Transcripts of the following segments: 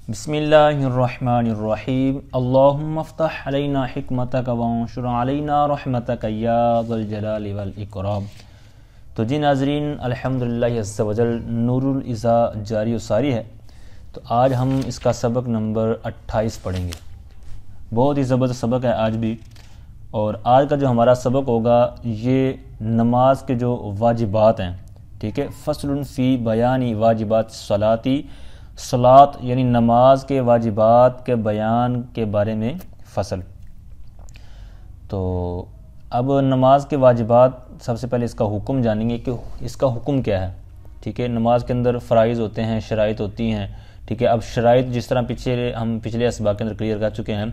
بسم اللہ الرحمن الرحیم اللہم افتح علینا حکمتک وانشر علینا رحمتک یا ذا الجلال والاکرام۔ تو جی ناظرین، الحمدللہ عز و جل نور الازا جاری و ساری ہے۔ تو آج ہم اس کا سبق نمبر 28 پڑھیں گے۔ بہت ہی زبردست سبق ہے آج بھی، اور آج کا جو ہمارا سبق ہوگا یہ نماز کے جو واجبات ہیں، ٹھیک ہے، فصل فی بیان واجبات الصلاۃ، صلاۃ یعنی نماز کے واجبات کے بیان کے بارے میں فصل۔ تو اب نماز کے واجبات، سب سے پہلے اس کا حکم جانیں گے کہ اس کا حکم کیا ہے، ٹھیک ہے۔ نماز کے اندر فرائض ہوتے ہیں، شرائط ہوتی ہیں، ٹھیک ہے۔ اب شرائط جس طرح ہم پچھلے اسباق کے اندر کلیئر کر چکے ہیں،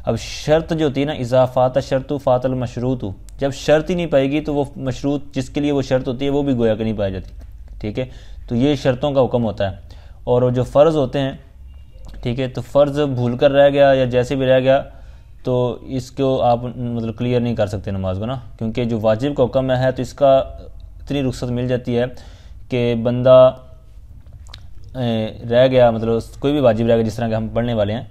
اب شرط جو ہوتی ہے نا، اذا فات الشرط فات المشروط، جب شرط ہی نہیں پائے گی تو وہ مشروط جس کے لیے وہ شرط ہوتی ہے وہ بھی گویا کہ نہیں پائی جاتی، ٹھیک ہے۔ تو یہ شرطوں کا حکم ہوتا ہے۔ اور وہ جو فرض ہوتے ہیں، ٹھیک ہے، تو فرض بھول کر رہ گیا یا جیسے بھی رہ گیا تو اس کو آپ مطلب کلیئر نہیں کر سکتے نماز کو نا، کیونکہ جو واجب کا حکم ہے تو اس کا اتنی رخصت مل جاتی ہے کہ بندہ رہ گیا، مطلب کوئی بھی واجب رہ گیا جس طرح کہ ہم پڑھنے والے ہیں،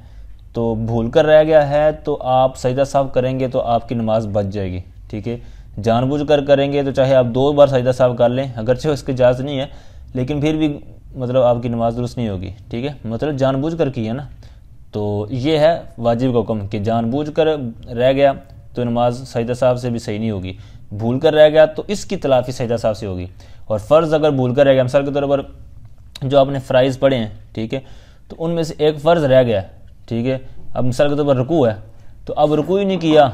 تو بھول کر رہ گیا ہے تو آپ سجدہ سہو کریں گے تو آپ کی نماز بچ جائے گی، ٹھیک ہے۔ جان بوجھ کر کریں گے تو چاہے آپ 2 بار سجدہ سہو کر لیں، اگرچہ اس کی اجازت نہیں ہے لیکن پھر بھی مطلب آپ کی نماز درست نہیں ہوگی، ٹھیک ہے، مطلب جان بوجھ کر کی ہے نا۔ تو یہ ہے واجب کا حکم کہ جان بوجھ کر رہ گیا تو نماز سجدہ سہو سے بھی صحیح نہیں ہوگی، بھول کر رہ گیا تو اس کی تلافی سجدہ سہو سے ہوگی۔ اور فرض اگر بھول کر رہ گیا، مثال کے طور پر جو آپ نے فرائض پڑھے ہیں، ٹھیک ہے، تو ان میں سے ایک فرض رہ گیا، ٹھیک ہے، اب مثال کے طور پر رکوع ہے تو اب رکوع ہی نہیں کیا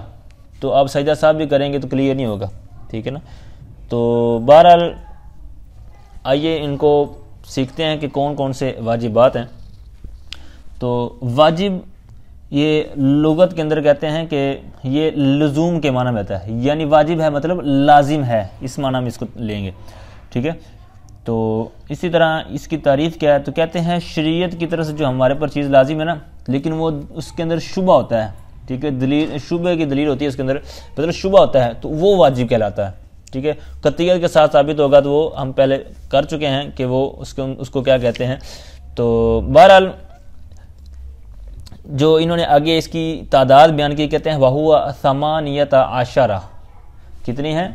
تو آپ سجدہ سہو بھی کریں گے تو کلیئر نہیں ہوگا، ٹھیک ہے نا۔ تو بہرحال آئیے ان کو سیکھتے ہیں کہ کون کون سے واجبات ہیں۔ تو واجب یہ لغت کے اندر کہتے ہیں کہ یہ لزوم کے معنی میں آتا ہے، یعنی واجب ہے مطلب لازم ہے، اس معنی میں اس کو لیں گے، ٹھیک ہے۔ تو اسی طرح اس کی تعریف کیا ہے، تو کہتے ہیں شریعت کی طرف سے جو ہمارے پر چیز لازم ہے نا، لیکن وہ اس کے اندر شبہ ہوتا ہے، ٹھیک ہے، دلیل شبہ کی دلیل ہوتی ہے اس کے اندر، مطلب شبہ ہوتا ہے تو وہ واجب کہلاتا ہے، ٹھیک ہے۔ قطعیت کے ساتھ ثابت ہوگا تو وہ ہم پہلے کر چکے ہیں کہ وہ اس کو کیا کہتے ہیں۔ تو بہرحال جو انہوں نے آگے اس کی تعداد بیان کی، کہتے ہیں وَهُوَ 18، کتنی ہیں؟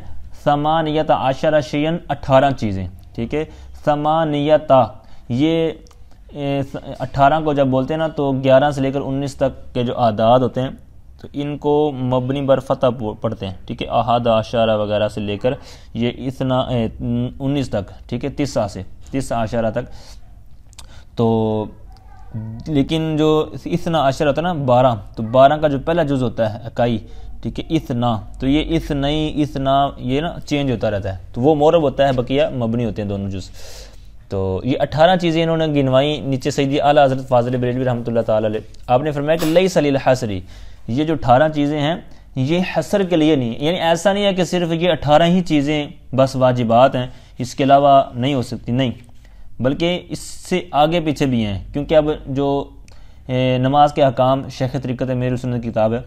18 شیئن، 18 چیزیں، ٹھیک ہے۔ 8، یہ 18 کو جب بولتے ہیں نا تو 11 سے لے کر 19 تک کے جو اعداد ہوتے ہیں تو ان کو مبنی بر فتح پڑھتے ہیں، ٹھیک ہے، 11 وغیرہ سے لے کر یہ 19 تک، ٹھیک ہے، 13 تک۔ تو لیکن جو 12 ہوتا ہے نا 12، تو 12 کا جو پہلا جز ہوتا ہے اکائی، ٹھیک ہے، اتنا، تو یہ اتنا یہ نا چینج ہوتا رہتا ہے، تو وہ معرب ہوتا ہے، بقیہ مبنی ہوتے ہیں دونوں جز۔ تو یہ 18 چیزیں انہوں نے گنوائی۔ نیچے سیدی اعلیٰ حضرت فاضل بریلوی رحمۃ اللہ تعالی علیہ، آپ نے فرمایا کہ لیس للحصر، یہ جو 18 چیزیں ہیں یہ حصر کے لیے نہیں، یعنی ایسا نہیں ہے کہ صرف یہ 18 ہی چیزیں بس واجبات ہیں، اس کے علاوہ نہیں ہو سکتی، نہیں، بلکہ اس سے آگے پیچھے بھی ہیں، کیونکہ اب جو نماز کے احکام شیخ طریقت میرِ سنت کی کتاب ہے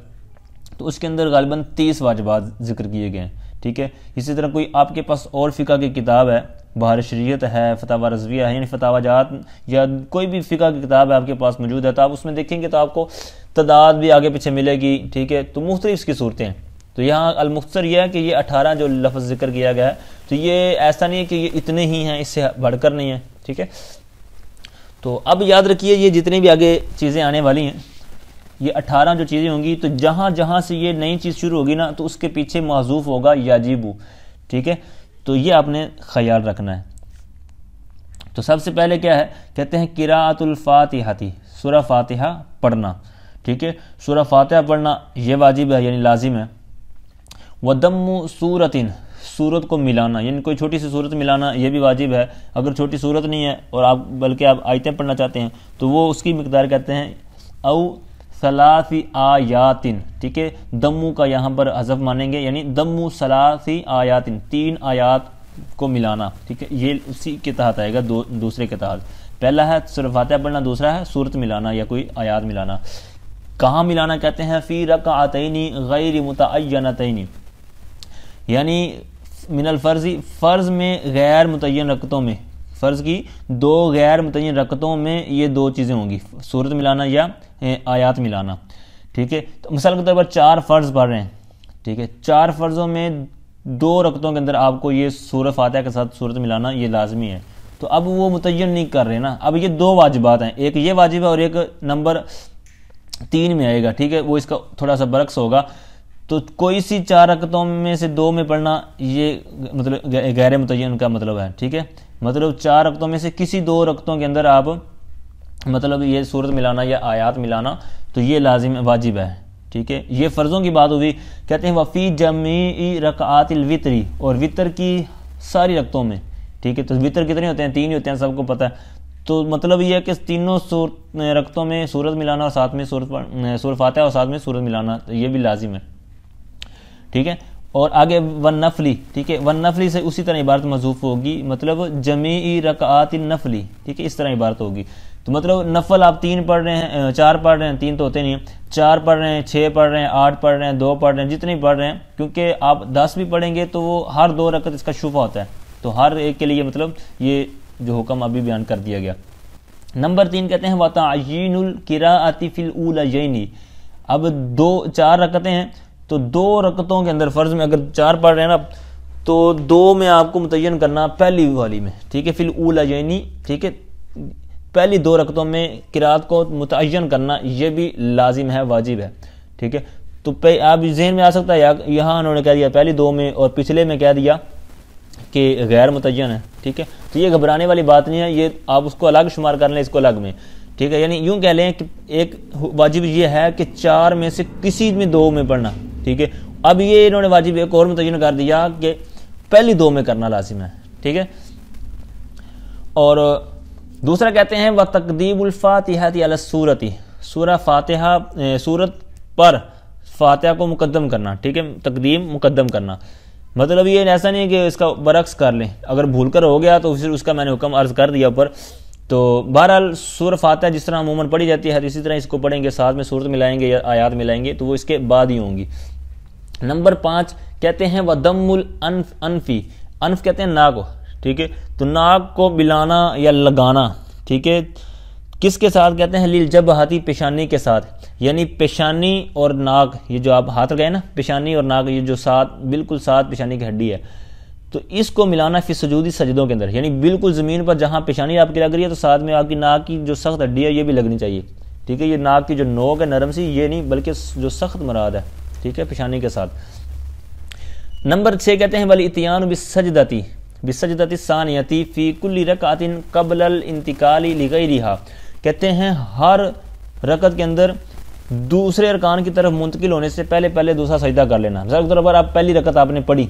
تو اس کے اندر غالباً 30 واجبات ذکر کیے گئے ہیں، ٹھیک ہے۔ اسی طرح کوئی آپ کے پاس اور فقہ کی کتاب ہے، بہار شریعت ہے، فتاوی رضویہ ہے، یعنی فتاوی جات یا کوئی بھی فقہ کی کتاب ہے آپ کے پاس موجود ہے تو آپ اس میں دیکھیں گے تو آپ کو تعداد بھی آگے پیچھے ملے گی، ٹھیک ہے۔ تو مختلف اس کی صورتیں ہیں۔ تو یہاں المختصر یہ ہے کہ یہ 18 جو لفظ ذکر کیا گیا ہے تو یہ ایسا نہیں ہے کہ یہ اتنے ہی ہیں، اس سے بڑھ کر نہیں ہیں، ٹھیک ہے۔ تو اب یاد رکھیے یہ جتنی بھی آگے چیزیں آنے والی ہیں، یہ 18 جو چیزیں ہوں گی تو جہاں جہاں سے یہ نئی چیز شروع ہوگی نا تو اس کے پیچھے محذوف ہوگا یاجب، ٹھیک ہے۔ تو یہ آپ نے خیال رکھنا ہے۔ تو سب سے پہلے کیا ہے، کہتے ہیں قراءۃ الفاتحہ، سورہ فاتحہ پڑھنا، ٹھیک ہے، سورہ فاتحہ پڑھنا یہ واجب ہے یعنی لازم ہے۔ وَضَمُّ سورۃ، سورت کو ملانا، یعنی کوئی چھوٹی سی سورت ملانا یہ بھی واجب ہے۔ اگر چھوٹی سورت نہیں ہے اور آپ بلکہ آپ آیتیں پڑھنا چاہتے ہیں تو وہ اس کی مقدار کہتے ہیں او 3 آیات، ٹھیک ہے، دمو کا یہاں پر حذف مانیں گے، یعنی دمو 3 آیات، 3 آیات کو ملانا، ٹھیک ہے، یہ اسی کے تحت آئے گا، دوسرے کے تحت۔ پہلا ہے سورہ فاتحہ پڑھنا، دوسرا ہے سورت ملانا یا کوئی آیات ملانا۔ کہاں ملانا کہتے ہیں؟ فی رکعتین غیر متعینتین، یعنی من الفرض، فرض میں غیر متعین رکعتوں میں، فرض کی 2 غیر متعین رکعتوں میں یہ 2 چیزیں ہوں گی، صورت ملانا یا آیات ملانا، ٹھیک ہے۔ تو مثال کے طور پر 4 فرض پڑھ رہے ہیں، ٹھیک ہے، 4 فرضوں میں 2 رکعتوں کے اندر آپ کو یہ سورہ فاتحہ کے ساتھ صورت ملانا یہ لازمی ہے، تو اب وہ متعین نہیں کر رہے نا، اب یہ 2 واجبات ہیں، ایک یہ واجب ہے اور ایک نمبر 3 میں آئے گا، ٹھیک ہے، وہ اس کا تھوڑا سا برعکس ہوگا۔ تو کوئی سی 4 رکعتوں میں سے 2 میں پڑھنا یہ مطلب غیر متعین کا مطلب ہے، ٹھیک ہے، مطلب 4 رکعتوں میں سے کسی 2 رکعتوں کے اندر آپ مطلب یہ صورت ملانا یا آیات ملانا تو یہ لازم واجب ہے، ٹھیک ہے۔ یہ فرضوں کی بات ہوئی، کہتے ہیں وفی جمیع رکعات الوتری، اور وطر کی ساری رکعتوں میں، ٹھیک ہے۔ تو وطر کتنے ہوتے ہیں؟ 3 ہی ہوتے ہیں، سب کو پتہ ہے۔ تو مطلب یہ ہے کہ تینوں رکعتوں میں صورت ملانا اور ساتھ میں سورہ فاتحہ اور ساتھ میں صورت ملانا یہ بھی لازم ہے، ٹھیک ہے۔ اور آگے والنفلی، ٹھیک ہے، والنفلی سے اسی طرح عبارت محذوف ہوگی، مطلب جمیع رکعات النفلی، ٹھیک ہے، اس طرح عبارت ہوگی۔ تو مطلب نفل آپ 3 پڑھ رہے ہیں، 4 پڑھ رہے ہیں، 3 تو ہوتے نہیں ہیں، 4 پڑھ رہے ہیں، 6 پڑھ رہے ہیں، 8 پڑھ رہے ہیں، 2 پڑھ رہے ہیں، جتنے پڑھ رہے ہیں، کیونکہ آپ 10 بھی پڑھیں گے تو وہ ہر 2 رکعت اس کا شفع ہوتا ہے، تو ہر ایک کے لیے مطلب یہ جو حکم ابھی بیان کر دیا گیا۔ نمبر 3 کہتے ہیں وَتَعْيِينُ الْقِرَاءَةِ فِي الْأُولَيَيْنِ، اب 4 رکعتیں ہیں تو 2 رکعتوں کے اندر فرض میں اگر 4 پڑھ رہے ہیں نا تو 2 میں آپ کو متعین کرنا پہلی والی میں، ٹھیک ہے، فی الأوليين، ٹھیک ہے، پہلی 2 رکعتوں میں قرات کو متعین کرنا یہ بھی لازم ہے، واجب ہے، ٹھیک ہے۔ تو آپ ذہن میں آ سکتا ہے یہاں انہوں نے کہہ دیا پہلی 2 میں اور پچھلے میں کہہ دیا کہ غیر متعین ہے، ٹھیک ہے، تو یہ گھبرانے والی بات نہیں ہے، یہ آپ اس کو الگ شمار کر لیں، اس کو الگ میں، ٹھیک ہے، یعنی یوں کہہ لیں کہ ایک واجب یہ ہے کہ 4 میں سے کسی میں 2 میں پڑھنا، ٹھیک ہے۔ اب یہ انہوں نے واجب ایک اور متعین کر دیا کہ پہلی 2 میں کرنا لازم ہے، ٹھیک ہے۔ اور دوسرا کہتے ہیں وَتَقْدِيمُ الْفَاتِحَةِ عَلَى السُّورَةِ، سورہ فاتحہ سورت پر فاتحہ کو مقدم کرنا، ٹھیک ہے، تقدیم مقدم کرنا، مطلب یہ ایسا نہیں ہے کہ اس کا برعکس کر لیں، اگر بھول کر ہو گیا تو پھر اس کا میں نے حکم عرض کر دیا اوپر۔ تو بہرحال سورہ فاتحہ جس طرح عموماً پڑھی جاتی ہے اسی طرح اس کو پڑھیں گے، ساتھ میں صورت ملائیں گے یا آیات ملائیں گے تو وہ اس کے بعد ہی ہوں گی۔ نمبر 5 کہتے ہیں وَضَمُّ الْأَنْفِ، انف کہتے ہیں ناک کو، ٹھیک ہے، تو ناک کو بلانا یا لگانا، ٹھیک ہے، کس کے ساتھ کہتے ہیں لِلْجَبْهَةِ، پیشانی کے ساتھ، یعنی پیشانی اور ناک، یہ جو آپ ہاتھ گئے نا پیشانی اور ناک، یہ جو ساتھ بالکل ساتھ پیشانی کی ہڈی ہے، تو اس کو ملانا فی سجودی، سجدوں کے اندر، یعنی بالکل زمین پر جہاں پیشانی آپ کی لگ رہی ہے تو ساتھ میں آپ کی ناک کی جو سخت ہڈی ہے یہ بھی لگنی چاہیے، ٹھیک ہے، یہ ناک کی جو نوک ہے نرم سی یہ نہیں بلکہ جو سخت مراد ہے، ٹھیک ہے، پیشانی کے ساتھ۔ نمبر 6 کہتے ہیں وَالْإِتْيَانُ بِالسَّجْدَةِ بِالسَّجْدَةِ الثَّانِيَةِ فِي كُلِّ رَكْعَةٍ قَبْلَ الْانْتِقَالِ لِغَيْرِهَا، کہتے ہیں ہر رکعت کے اندر دوسرے ارکان کی طرف منتقل ہونے سے پہلے دوسرا سجدہ کر لینا۔ مثال کے طور پر آپ پہلی رکعت آپ نے پڑھی،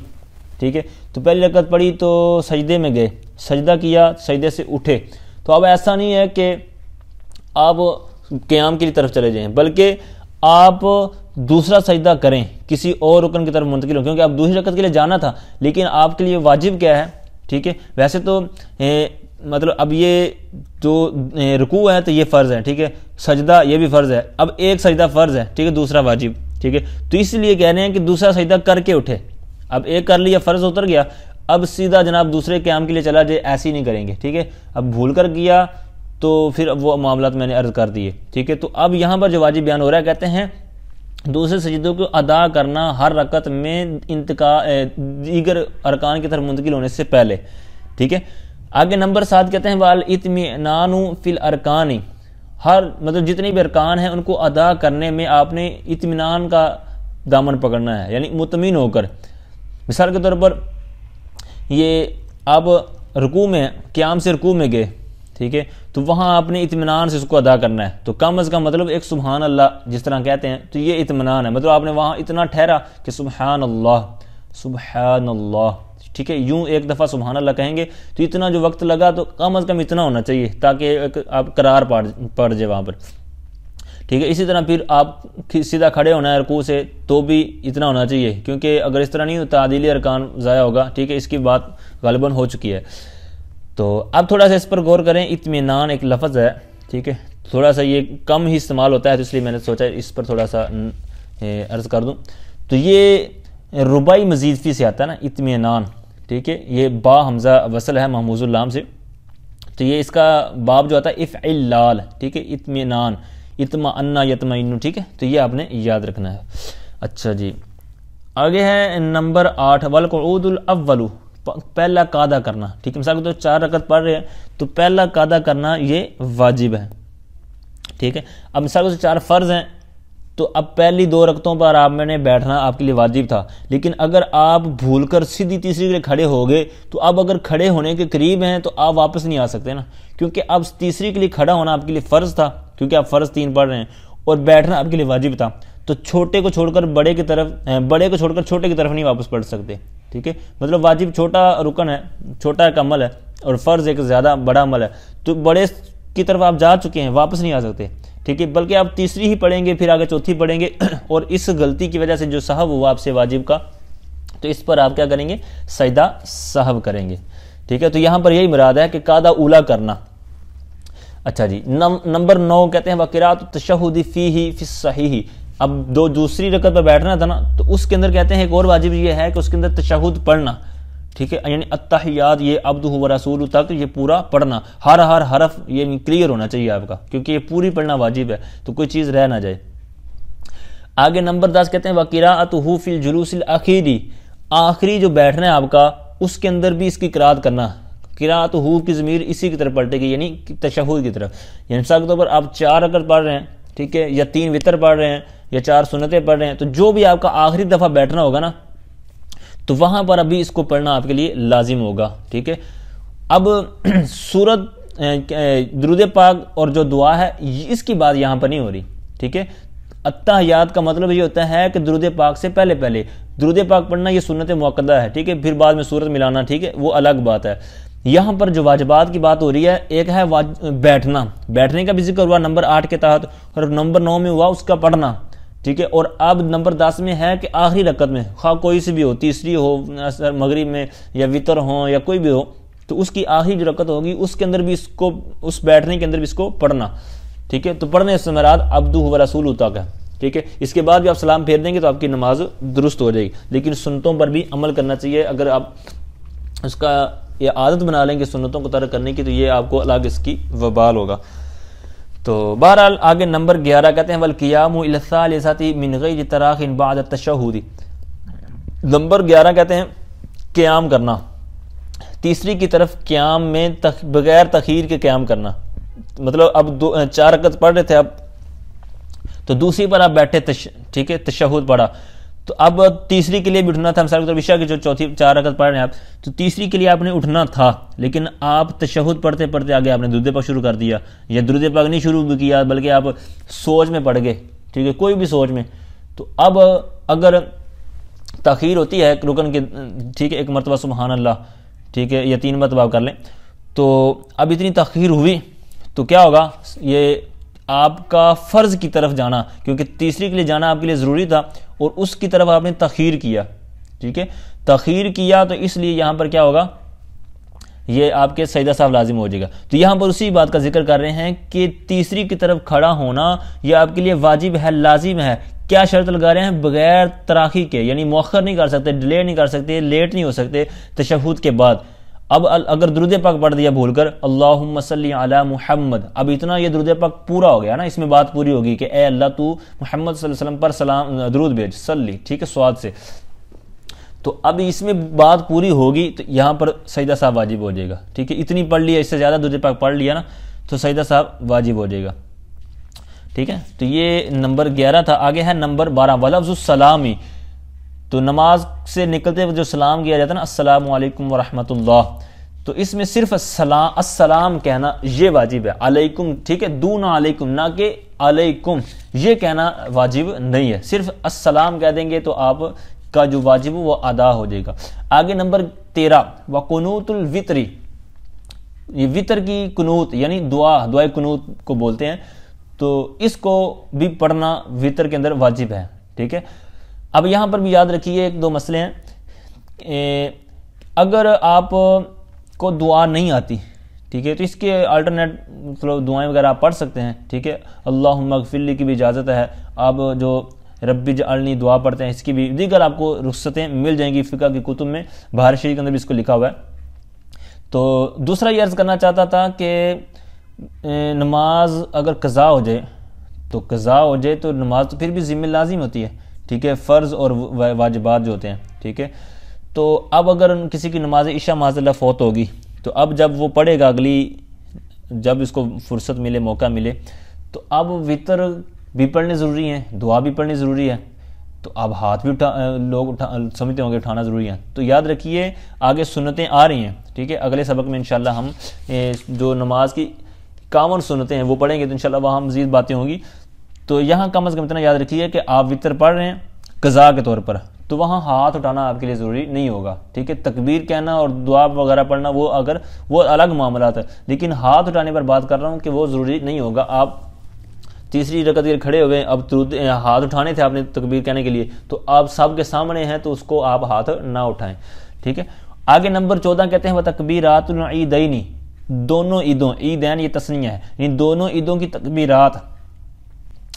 ٹھیک ہے، تو پہلی رکعت پڑھی تو سجدے میں گئے، سجدہ کیا، سجدے سے اٹھے، تو اب ایسا نہیں ہے کہ آپ قیام کی طرف چلے جائیں بلکہ آپ دوسرا سجدہ کریں، کسی اور رکن کی طرف منتقل ہو، کیونکہ آپ دوسری رکعت کے لیے جانا تھا لیکن آپ کے لیے واجب کیا ہے، ٹھیک ہے، ویسے تو مطلب اب یہ جو رکوع ہے تو یہ فرض ہے، ٹھیک ہے، سجدہ یہ بھی فرض ہے، اب ایک سجدہ فرض ہے، ٹھیک ہے، دوسرا واجب، ٹھیک ہے، تو اس لیے کہہ رہے ہیں کہ دوسرا سجدہ کر کے اٹھے، اب ایک کر لیا فرض اتر گیا، اب سیدھا جناب دوسرے قیام کے لیے چلا جائے، ایسی نہیں کریں گے، ٹھیک ہے، اب بھول کر کیا تو پھر اب وہ معاملات میں نے عرض کر دیے، ٹھیک ہے۔ تو اب یہاں پر جو واجب بیان ہو رہا ہے کہتے ہیں دوسرے سجدوں کو ادا کرنا ہر رکعت میں دیگر ارکان کی طرف منتقل ہونے سے پہلے، ٹھیک ہے۔ آگے نمبر 7 کہتے ہیں وَالْإِطْمِئْنَانُ فِي الْأَرْكَانِ، ہر مطلب جتنی بھی ارکان ہیں ان کو ادا کرنے میں آپ نے اطمینان کا دامن پکڑنا ہے، یعنی مطمئن ہو کر۔ مثال کے طور پر یہ آپ رکوع میں قیام سے رکوع میں گئے، ٹھیک ہے، تو وہاں آپ نے اطمینان سے اس کو ادا کرنا ہے، تو کم از کم مطلب ایک سبحان اللہ جس طرح کہتے ہیں تو یہ اطمینان ہے، مطلب آپ نے وہاں اتنا ٹھہرا کہ سبحان اللہ، ٹھیک ہے، یوں ایک دفعہ سبحان اللہ کہیں گے تو اتنا جو وقت لگا تو کم از کم اتنا ہونا چاہیے تاکہ آپ قرار پڑ جائے وہاں پر، ٹھیک ہے۔ اسی طرح پھر آپ سیدھا کھڑے ہونا ہے رکوع سے تو بھی اتنا ہونا چاہیے، کیونکہ اگر اس طرح نہیں تو تعدیلی ارکان ضائع ہوگا، ٹھیک ہے، اس کی بات غالباً ہو چکی ہے۔ تو اب تھوڑا سا اس پر غور کریں، اطمینان ایک لفظ ہے، ٹھیک ہے، تھوڑا سا یہ کم ہی استعمال ہوتا ہے تو اس لیے میں نے سوچا اس پر تھوڑا سا عرض کر دوں۔ تو یہ رباعی مزید فی سے آتا ہے نا اطمینان، ٹھیک ہے، یہ با حمزہ وصل ہے محموز اللام سے، تو یہ اس کا باب جو آتا ہے افعلال، ٹھیک ہے، اطمینان، اطمئن یطمئن، ٹھیک ہے، تو یہ آپ نے یاد رکھنا ہے۔ اچھا جی، آگے ہے نمبر 8 والقعود الاول، پہلا قعدہ کرنا، ٹھیک ہے، مثال کو تو 4 رکعت پڑھ رہے ہیں تو پہلا قعدہ کرنا یہ واجب ہے، ٹھیک ہے۔ اب مثال کو 4 فرض ہیں تو اب پہلی 2 رکعتوں پر آپ میں نے بیٹھنا آپ کے لیے واجب تھا، لیکن اگر آپ بھول کر سیدھی تیسری کے لیے کھڑے ہو گئے تو اب اگر کھڑے ہونے کے قریب ہیں تو آپ واپس نہیں آ سکتے نا، کیونکہ اب تیسری کے لیے کھڑا ہونا آپ کے لیے فرض تھا، کیونکہ آپ فرض 3 پڑھ رہے ہیں، اور بیٹھنا آپ کے لیے واجب تھا، تو چھوٹے کو چھوڑ کر بڑے کی طرف، بڑے کو چھوڑ کر چھوٹے کی طرف نہیں واپس پڑھ سکتے، ٹھیک ہے، مطلب واجب چھوٹا رکن ہے، چھوٹا ایک عمل ہے، اور فرض ایک زیادہ بڑا عمل ہے، تو بڑے کی طرف آپ جا چکے ہیں، واپس نہیں آ سکتے، ٹھیک ہے، بلکہ آپ تیسری ہی پڑھیں گے، پھر آگے چوتھی پڑھیں گے، اور اس غلطی کی وجہ سے جو سہو ہوا آپ سے واجب کا، تو اس پر آپ کیا کریں گے، سجدہ سہو کریں گے، ٹھیک ہے۔ تو یہاں پر یہی مراد ہے کہ قعدہ اولا کرنا۔ اچھا جی، نمبر 9 کہتے ہیں وقراءۃ التشہد فیہ فی الصحیح، اب دوسری رکعت پر بیٹھنا تھا نا، تو اس کے اندر کہتے ہیں ایک اور واجب یہ ہے کہ اس کے اندر تشہد پڑھنا، ٹھیک ہے، یعنی التحیات یہ عبدہ و رسولہ تک یہ پورا پڑھنا، ہر حرف یہ کلیئر ہونا چاہیے آپ کا، کیونکہ یہ پوری پڑھنا واجب ہے، تو کوئی چیز رہ نہ جائے۔ آگے نمبر 10 کہتے ہیں وقراءۃہ فی الجلوس الاخیری، آخری جو بیٹھنا ہے آپ کا اس کے اندر بھی اس کی قرات کرنا، قراءۃہ کی ضمیر اسی کی طرف پلٹے گی، یعنی تشہد کی طرف، یعنی مثال کے طور پر آپ 4 رکعت پڑھ رہے ہیں، ٹھیک ہے، یا 3 وتر پڑھ رہے ہیں، یا 4 سنتیں پڑھ رہے ہیں، تو جو بھی آپ کا آخری دفعہ بیٹھنا ہوگا نا، تو وہاں پر ابھی اس کو پڑھنا آپ کے لیے لازم ہوگا، ٹھیک ہے۔ اب سورت درود پاک اور جو دعا ہے اس کی بات یہاں پر نہیں ہو رہی، ٹھیک ہے۔ التحیات کا مطلب یہ ہوتا ہے کہ درود پاک سے پہلے درود پاک پڑھنا یہ سنت مؤکدہ ہے، ٹھیک ہے، پھر بعد میں سورت ملانا، ٹھیک ہے، وہ الگ بات ہے۔ یہاں پر جو واجبات کی بات ہو رہی ہے، ایک ہے بیٹھنے کا بھی ذکر ہوا نمبر 8 کے تحت، اور نمبر 9 میں ہوا اس کا پڑھنا، ٹھیک ہے، اور اب نمبر 10 میں ہے کہ آخری رکعت میں خواہ کوئی سی بھی ہو، تیسری ہو مغرب میں، یا وتر ہو، یا کوئی بھی ہو، تو اس کی آخری جو رکعت ہوگی اس کے اندر بھی اس کو، اس بیٹھنے کے اندر بھی اس کو پڑھنا، ٹھیک ہے۔ تو پڑھنے سے مراد عبدہ و رسولہ تک ہے، ٹھیک ہے۔ اس کے بعد بھی آپ سلام پھیر دیں گے تو آپ کی نماز درست ہو جائے گی، لیکن سنتوں پر بھی عمل کرنا چاہیے، اگر آپ اس کا یہ عادت بنا لیں گے سنتوں کو ترک کرنے کی تو یہ آپ کو الگ اس کی وبال ہوگا۔ تو بہرحال آگے نمبر 11 کہتے ہیں والقیام الی الثالثۃ من غیر تراخ بعد التشہد، نمبر 11 کہتے ہیں قیام کرنا، تیسری کی طرف قیام میں بغیر تخیر کے قیام کرنا، مطلب اب 4 رکعت پڑھ رہے تھے اب تو دوسری پر آپ بیٹھے، ٹھیک ہے، تشہد پڑھا، تو اب تیسری کے لیے بھی اٹھنا تھا، مثال کے طور پر عشاء کی جو چوتھی 4 رکعت پڑھ رہے ہیں آپ، تو تیسری کے لیے آپ نے اٹھنا تھا، لیکن آپ تشہد پڑھتے پڑھتے آگے آپ نے درود پاک شروع کر دیا، یا درود پاک نہیں شروع بھی کیا بلکہ آپ سوچ میں پڑھ گئے، ٹھیک ہے، کوئی بھی سوچ میں، تو اب اگر تاخیر ہوتی ہے ایک رکن کے، ٹھیک ہے، 1 مرتبہ سبحان اللہ، ٹھیک ہے، یا 3 مرتبہ آپ کر لیں، تو اب اتنی تاخیر ہوئی تو کیا ہوگا، یہ آپ کا فرض کی طرف جانا، کیونکہ تیسری کے لیے جانا آپ کے لیے ضروری تھا اور اس کی طرف آپ نے تاخیر کیا، ٹھیک ہے، تاخیر کیا، تو اس لیے یہاں پر کیا ہوگا، یہ آپ کے سجدہ صاحب لازم ہو جائے گا۔ تو یہاں پر اسی بات کا ذکر کر رہے ہیں کہ تیسری کی طرف کھڑا ہونا یہ آپ کے لیے واجب ہے، لازم ہے، کیا شرط لگا رہے ہیں، بغیر تراخی کے، یعنی مؤخر نہیں کر سکتے، ڈیلے نہیں کر سکتے، لیٹ نہیں ہو سکتے تشہد کے بعد۔ اب اگر درود پاک پڑھ دیا بھول کر اللہم صلی علی محمد، اب اتنا یہ درود پاک پورا ہو گیا نا، اس میں بات پوری ہوگی کہ اے اللہ تو محمد صلی اللہ علیہ وسلم پر سلام درود بھیج، صلی، ٹھیک ہے، سواد سے، تو اب اس میں بات پوری ہوگی تو یہاں پر سجدہ صاحب واجب ہو جائے گا، ٹھیک ہے، اتنی پڑھ لیا، اس سے زیادہ درود پاک پڑھ لیا نا تو سجدہ صاحب واجب ہو جائے گا، ٹھیک ہے۔ تو یہ نمبر 11 تھا۔ آگے ہے نمبر 12 ولفظ السلامی، تو نماز سے نکلتے ہوئے جو سلام کیا جاتا ہے نا، السلام علیکم ورحمۃ اللہ، تو اس میں صرف السلام کہنا یہ واجب ہے، علیکم، ٹھیک ہے، دون علیکم، نہ کہ علیکم، یہ کہنا واجب نہیں ہے، صرف السلام کہہ دیں گے تو آپ کا جو واجب ہے وہ ادا ہو جائے گا۔ آگے نمبر 13 وقنوت الوتر، یہ وطر کی قنوت یعنی دعائے قنوت کو بولتے ہیں، تو اس کو بھی پڑھنا وطر کے اندر واجب ہے، ٹھیک ہے۔ اب یہاں پر بھی یاد رکھیے 1-2 مسئلے ہیں، اگر آپ کو دعا نہیں آتی، ٹھیک ہے، تو اس کے الٹرنیٹ مطلب دعائیں وغیرہ آپ پڑھ سکتے ہیں، ٹھیک ہے، اللہم اغفر لی کی بھی اجازت ہے، آپ جو رب اجعلنی دعا پڑھتے ہیں اس کی بھی دیگر آپ کو رخصتیں مل جائیں گی، فقہ کی کتب میں بہار شریف کے اندر بھی اس کو لکھا ہوا ہے۔ تو دوسرا یہ عرض کرنا چاہتا تھا کہ نماز اگر قضا ہو جائے تو نماز تو پھر بھی ذمہ لازم ہوتی ہے، ٹھیک ہے، فرض اور واجبات جو ہوتے ہیں، ٹھیک ہے. تو اب اگر کسی کی نماز عشاء معاذ اللہ فوت ہوگی تو اب جب وہ پڑھے گا اگلی، جب اس کو فرصت ملے، موقع ملے، تو اب وطر بھی پڑھنے ضروری ہیں، دعا بھی پڑھنی ضروری ہے، تو اب ہاتھ بھی لوگ سمجھتے ہوں گے اٹھانا ضروری ہے. تو یاد رکھیے آگے سنتیں آ رہی ہیں، ٹھیک ہے. اگلے سبق میں انشاءاللہ ہم جو نماز کی 51 سنتیں ہیں وہ پڑھیں گے، تو انشاءاللہ وہاں مزید باتیں ہوں گی. تو یہاں کم از کم اتنا یاد رکھیے کہ آپ وطر پڑھ رہے ہیں قضا کے طور پر، تو وہاں ہاتھ اٹھانا آپ کے لیے ضروری نہیں ہوگا، ٹھیک ہے. تکبیر کہنا اور دعا وغیرہ پڑھنا وہ الگ معاملات ہے، لیکن ہاتھ اٹھانے پر بات کر رہا ہوں کہ وہ ضروری نہیں ہوگا. آپ تیسری رکعت کے کھڑے ہوئے، اب ہاتھ اٹھانے تھے آپ نے تکبیر کہنے کے لیے، تو آپ سب کے سامنے ہیں تو اس کو آپ ہاتھ نہ اٹھائیں، ٹھیک ہے. آگے نمبر 14 کہتے ہیں وَتَكْبِيرَاتُ الْعِيدَيْنِ، دونوں عیدوں، عیدین یہ تسنیہ ہے، یعنی دونوں عیدوں کی تکبیرات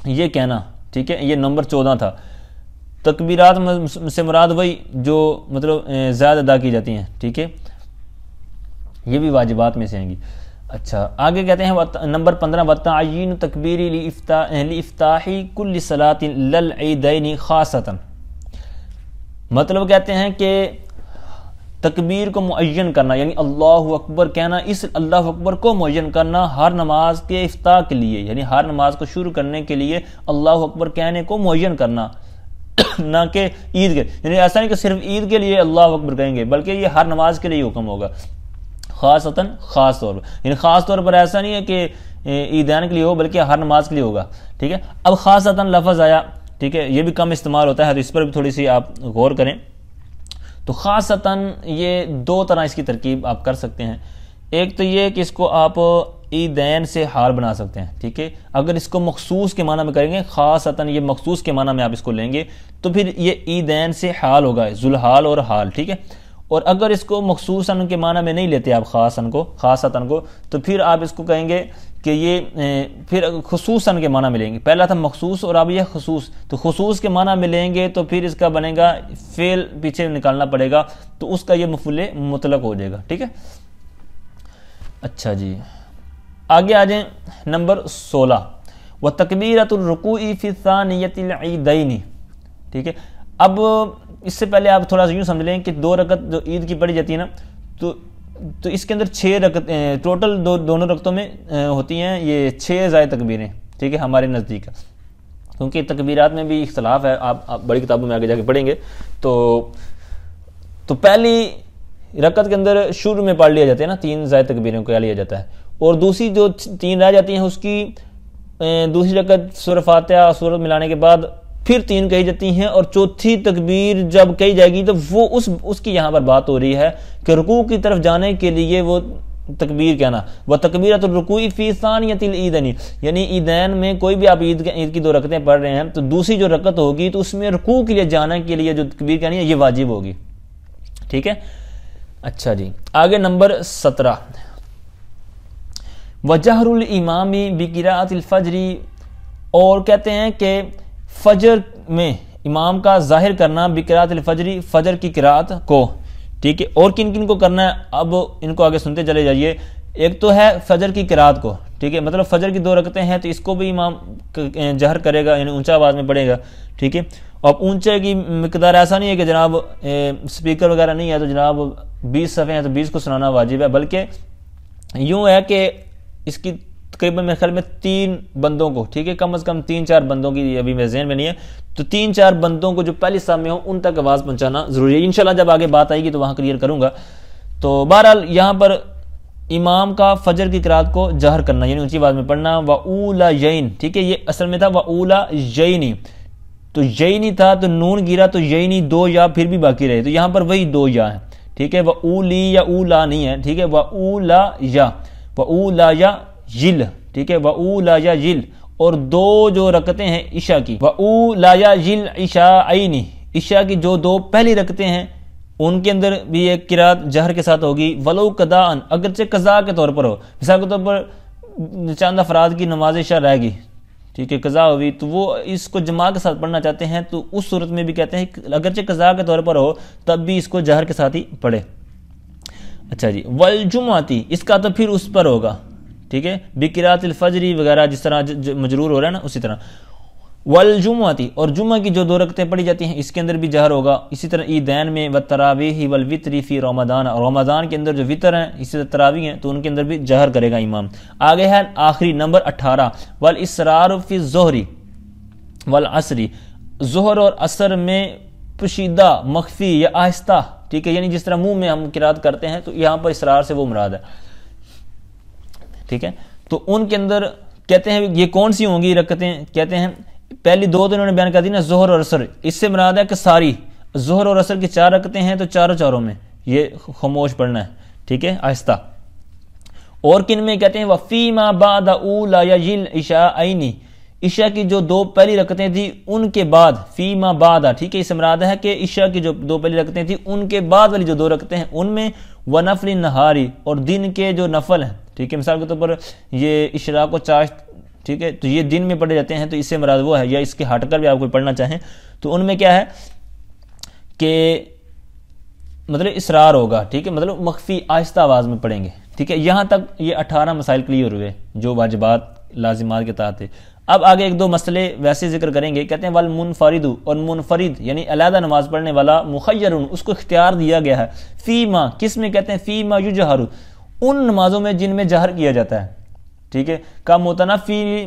یہ کہنا، ٹھیک ہے. یہ نمبر 14 تھا. تکبیرات سے مراد وہی جو مطلب زیادہ ادا کی جاتی ہیں، ٹھیک ہے، یہ بھی واجبات میں سے آئیں گی. اچھا آگے کہتے ہیں نمبر 15 وَتَعْيِينُ تَكْبِيرِ لِإِفْتَاحِ كُلِّ صَلَاةٍ لِلْعِيدَيْنِ خَاصَةً، مطلب کہتے ہیں کہ تکبیر کو معین کرنا، یعنی اللہ اکبر کہنا، اس اللہ اکبر کو معین کرنا ہر نماز کے افتتاح کے لیے، یعنی ہر نماز کو شروع کرنے کے لیے اللہ اکبر کہنے کو معین کرنا، نہ کہ عید کے، یعنی ایسا نہیں کہ صرف عید کے لیے اللہ اکبر کہیں گے، بلکہ یہ ہر نماز کے لیے حکم ہوگا، خاصتاً خاص طور پر، یعنی خاص طور پر ایسا نہیں ہے کہ عیدین کے لیے ہو بلکہ ہر نماز کے لیے ہوگا، ٹھیک ہے. اب خاصتاً لفظ آیا، ٹھیک ہے، یہ بھی کم استعمال ہوتا ہے، تو اس پر بھی تھوڑی سی آپ غور کریں. تو خاصتاً یہ دو طرح اس کی ترکیب آپ کر سکتے ہیں. ایک تو یہ کہ اس کو آپ عیدین سے حال بنا سکتے ہیں، ٹھیک ہے. اگر اس کو مخصوص کے معنی میں کریں گے، خاصتاً یہ مخصوص کے معنی میں آپ اس کو لیں گے تو پھر یہ عیدین سے حال ہوگا، ذوالحال اور حال، ٹھیک ہے. اور اگر اس کو مخصوصاً کے معنی میں نہیں لیتے آپ خاصتاً کو تو پھر آپ اس کو کہیں گے کہ یہ پھر خصوصاً کے معنی میں لیں گے. پہلا تھا مخصوص اور اب یہ خصوص، تو خصوص کے معنی میں لیں گے تو پھر اس کا بنے گا فعل پیچھے نکالنا پڑے گا، تو اس کا یہ مفعول مطلق ہو جائے گا، ٹھیک ہے. اچھا جی آگے آ جائیں نمبر 16 وَتَكْبِيرَةُ الرُّكُوعِ فِي الثَّانِيَةِ الْعِيدَيْنِ، ٹھیک ہے. اب اس سے پہلے آپ تھوڑا سا یوں سمجھ لیں کہ 2 رکعت جو عید کی پڑھی جاتی ہے نا، تو اس کے اندر 6 رکعت ٹوٹل دونوں رکعتوں میں ہوتی ہیں یہ 6 زائد تکبیریں، ٹھیک ہے، ہمارے نزدیک، کیونکہ تکبیرات میں بھی اختلاف ہے، آپ بڑی کتابوں میں آگے جا کے پڑھیں گے. تو پہلی رکعت کے اندر شروع میں پڑھ لیا جاتا ہے نا 3 زائد تکبیروں کو لیا جاتا ہے، اور دوسری جو 3 رہ جاتی ہیں اس کی دوسری رکعت سورہ فاتحہ اور سورت ملانے کے بعد پھر 3 کہی جاتی ہیں، اور چوتھی تکبیر جب کہی جائے گی تو وہ اس کی یہاں پر بات ہو رہی ہے کہ رکوع کی طرف جانے کے لیے وہ تکبیر کہنا. وَتَكْبِيرَةُ الرُّكُوعِ فِي ثَانِيَةِ الْعِيدَيْنِ، یعنی عیدین میں کوئی بھی آپ عید کی 2 رکعتیں پڑھ رہے ہیں تو دوسری جو رکعت ہوگی تو اس میں رکوع کے لیے جانے کے لیے جو تکبیر کہنی ہے یہ واجب ہوگی، ٹھیک ہے. اچھا جی آگے نمبر 17 وَجَهْرُ الْإِمَامِ بِقِرَاءَةِ الْفَجْرِ، اور کہتے ہیں کہ فجر میں امام کا ظاہر کرنا بقراءۃ الفجر، فجر کی قراءت کو، ٹھیک ہے. اور کن کن کو کرنا ہے اب ان کو آگے سنتے چلے جائیے. ایک تو ہے فجر کی قراءت کو، ٹھیک ہے، مطلب فجر کی 2 رکعتیں ہیں تو اس کو بھی امام جہر کرے گا، یعنی اونچا آواز میں پڑھے گا، ٹھیک ہے. اور اونچے کی مقدار ایسا نہیں ہے کہ جناب سپیکر وغیرہ نہیں ہے تو جناب 20 صفحے ہیں تو 20 کو سنانا واجب ہے، بلکہ یوں ہے کہ اس کی تقریباً میرے خیال میں 3 بندوں کو، ٹھیک ہے، کم از کم 3-4 بندوں کی، ابھی میرے ذہن میں نہیں ہے، تو 3-4 بندوں کو جو پہلی صف میں ہوں ان تک آواز پہنچانا ضروری ہے. انشاءاللہ جب آگے بات آئے گی تو وہاں کلیئر کروں گا. تو بہرحال یہاں پر امام کا فجر کی قرات کو جہر کرنا یعنی اونچی آواز میں پڑھنا. وَأُولَيَيْن، ٹھیک ہے، یہ اصل میں تھا وَأُولَيَيْن، تو یعنی تھا تو نون گرا تو یعنی 2 یا پھر بھی باقی رہے، تو یہاں پر وہی 2 یا ہیں، ٹھیک ہے. وَأُولی یا اولا نہیں ہے، ٹھیک ہے، وَأُولَيَا یل، ٹھیک ہے، وَأُولَيَا یل. اور 2 جو رکعتیں ہیں عشاء کی، وَأُولَيَا یل عشاءَین، عشاء کی جو 2 پہلی رکعتیں ہیں ان کے اندر بھی ایک قرات جہر کے ساتھ ہوگی. ولو قضاء، اگرچہ قضاء کے طور پر ہو، مثال کے طور پر چند افراد کی نماز عشاء رہ گئی، ٹھیک ہے، قضاء ہوئی تو وہ اس کو جماع کے ساتھ پڑھنا چاہتے ہیں، تو اس صورت میں بھی کہتے ہیں اگرچہ قضاء کے طور پر ہو تب بھی اس کو جہر کے ساتھ ہی پڑھے. اچھا جی، والجمعتی اس کا تو پھر اس پر ہوگا، ٹھیک ہے، بقراءۃ الفجر وغیرہ جس طرح مجرور ہو رہا ہے نا اسی طرح، والجمعتی اور جمعہ کی جو 2 رکعتیں پڑھی جاتی ہیں اس کے اندر بھی جہر ہوگا، اسی طرح عیدین میں والتراویح والوتر فی رمضان، رمضان کے اندر جو وطر ہیں اسی طرح تراویح ہیں تو ان کے اندر بھی جہر کرے گا امام۔ آگے ہے آخری نمبر 18 والاسرار فی الظہر والعصر، ظہر اور عصر میں پوشیدہ، مخفی یا آہستہ، ٹھیک ہے، یعنی جس طرح منہ میں ہم قرات کرتے ہیں تو یہاں پر اسرار سے وہ مراد ہے، ٹھیک ہے، تو ان کے اندر کہتے ہیں یہ کون سی ہوں گی رکعتیں، کہتے ہیں پہلی 2 تو انہوں نے بیان کر دی نا، ظہر اور عصر، اس سے مراد ہے کہ ساری ظہر اور عصر کی 4 رکعتیں ہیں تو چاروں میں یہ خاموش پڑھنا ہے، ٹھیک ہے، آہستہ۔ اور کن میں کہتے ہیں وفیما بعد اولا یجل عشاءین، عشاء کی جو 2 پہلی رکعتیں تھی ان کے بعد، فیما بعد، ٹھیک ہے، اس سے مراد ہے کہ عشاء کی جو 2 پہلی رکعتیں تھی ان کے بعد والی جو 2 رکعتیں ہیں ان میں، ونفل النہاری اور دن کے جو نفل ہیں، ٹھیک ہے، مثال کے طور پر یہ اشراق و چاشت، ٹھیک ہے، تو یہ دن میں پڑھے جاتے ہیں تو اس سے مراد وہ ہے، یا اس کے ہٹ کر بھی آپ کوئی پڑھنا چاہیں تو ان میں کیا ہے کہ مطلب اسرار ہوگا، ٹھیک ہے، مطلب مخفی آہستہ آواز میں پڑھیں گے، ٹھیک ہے۔ یہاں تک یہ 18 مسائل کلیئر ہوئے جو واجبات لازمات کے تحت تھے۔ اب آگے 1-2 مسئلے ویسے ذکر کریں گے، کہتے ہیں والمنفرد، اور منفرد یعنی علیحدہ نماز پڑھنے والا، مخیر اس کو اختیار دیا گیا ہے، فیما کس میں کہتے ہیں، فیما یجہر ان نمازوں میں جن میں جہر کیا جاتا ہے، ٹھیک ہے، کا متنفل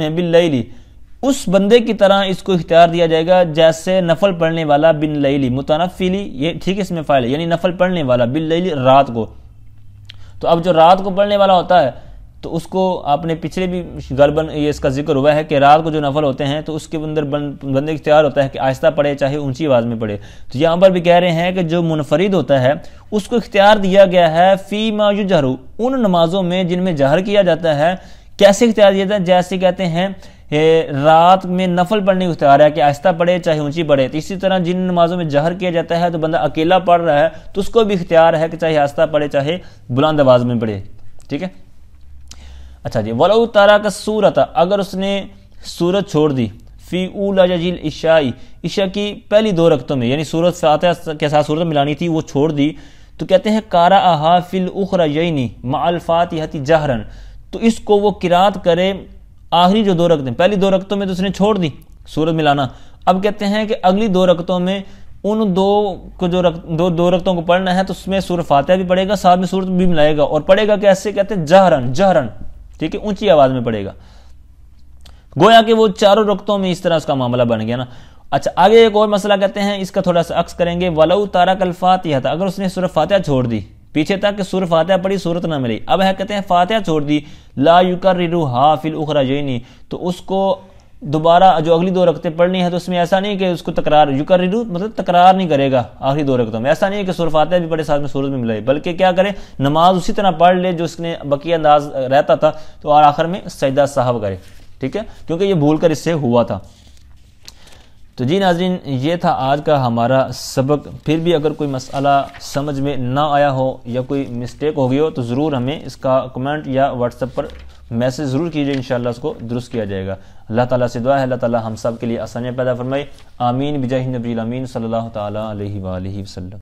باللیل اس بندے کی طرح اس کو اختیار دیا جائے گا جیسے نفل پڑھنے والا باللیل، متنفلی یہ ٹھیک ہے اس میں فاعل ہے یعنی نفل پڑھنے والا، باللیل رات کو، تو اب جو رات کو پڑھنے والا ہوتا ہے تو اس کو آپ نے پچھلے بھی غالباً یہ اس کا ذکر ہوا ہے کہ رات کو جو نفل ہوتے ہیں تو اس کے اندر بندے اختیار ہوتا ہے کہ آہستہ پڑھے چاہے اونچی آواز میں پڑھے، تو یہاں پر بھی کہہ رہے ہیں کہ جو منفرد ہوتا ہے اس کو اختیار دیا گیا ہے فیما یجہر ان نمازوں میں جن میں جہر کیا جاتا ہے۔ کیسے اختیار دیا جاتا ہے، جیسے کہتے ہیں رات میں نفل پڑھنے کا اختیار ہے کہ آہستہ پڑھے چاہے اونچی پڑھے، تو اسی طرح جن نمازوں میں جہر کیا جاتا ہے تو بندہ اکیلا پڑھ رہا ہے تو اس کو بھی اختیار ہے کہ چاہے آہستہ پڑھے چاہے بلند آواز میں پڑھے، ٹھیک ہے۔ اچھا جی، ولو ترک السورۃ اگر اس نے سورت چھوڑ دی، فی اولا یجل عشاء عشاء کی پہلی 2 رکعتوں میں، یعنی سورت فاتحہ کے ساتھ سورت ملانی تھی وہ چھوڑ دی، تو کہتے ہیں قرأھا فی الاخریین مع الفاتحۃ جہرا، تو اس کو وہ قرات کرے آخری جو 2 رکعتیں، پہلی 2 رکعتوں میں تو اس نے چھوڑ دی سورت ملانا، اب کہتے ہیں کہ اگلی 2 رکعتوں میں ان 2 کو جو 2 رکعتوں کو پڑھنا ہے تو اس میں سورۃ فاتحہ بھی پڑھے گا ساتھ میں سورت بھی ملائے گا، اور پڑھے گا کیسے، کہتے ہیں جہرن، ٹھیک ہے، اونچی آواز میں پڑھے گا، گویا کہ وہ 4 رکعتوں میں اس طرح اس کا معاملہ بن گیا نا۔ اچھا آگے ایک اور مسئلہ کہتے ہیں، اس کا تھوڑا سا عکس کریں گے، ولو ترک الفاتحہ اگر اس نے سورۃ فاتحہ چھوڑ دی، پیچھے تک کہ سورۃ فاتحہ پڑھی سورت نہ ملی، اب ہے کہتے ہیں فاتحہ چھوڑ دی، لا یکررھا فی الاخریین، تو اس کو دوبارہ جو اگلی 2 رکعتیں پڑھنی ہے تو اس میں ایسا نہیں کہ اس کو تکرار، یکررو مطلب تکرار نہیں کرے گا آخری 2 رکعتوں میں، ایسا نہیں کہ سورۃ فاتحہ بھی پڑھے ساتھ میں سورت بھی ملائے، بلکہ کیا کرے نماز اسی طرح پڑھ لے جو اس نے بقیہ انداز رہتا تھا، تو اور آخر میں سجدہ سہو کرے، ٹھیک ہے، کیونکہ یہ بھول کر اس سے ہوا تھا۔ تو جی ناظرین، یہ تھا آج کا ہمارا سبق، پھر بھی اگر کوئی مسئلہ سمجھ میں نہ آیا ہو یا کوئی مسٹیک ہو گئی ہو تو ضرور ہمیں اس کا کمنٹ یا واٹس ایپ پر میسج ضرور کیجیے، انشاءاللہ اس کو درست کیا جائے گا۔ اللہ تعالیٰ سے دعا ہے اللہ تعالیٰ ہم سب کے لیے آسانیاں پیدا فرمائے، آمین بجاہ نبی الامین صلی اللہ تعالیٰ علیہ وآلہ وسلم۔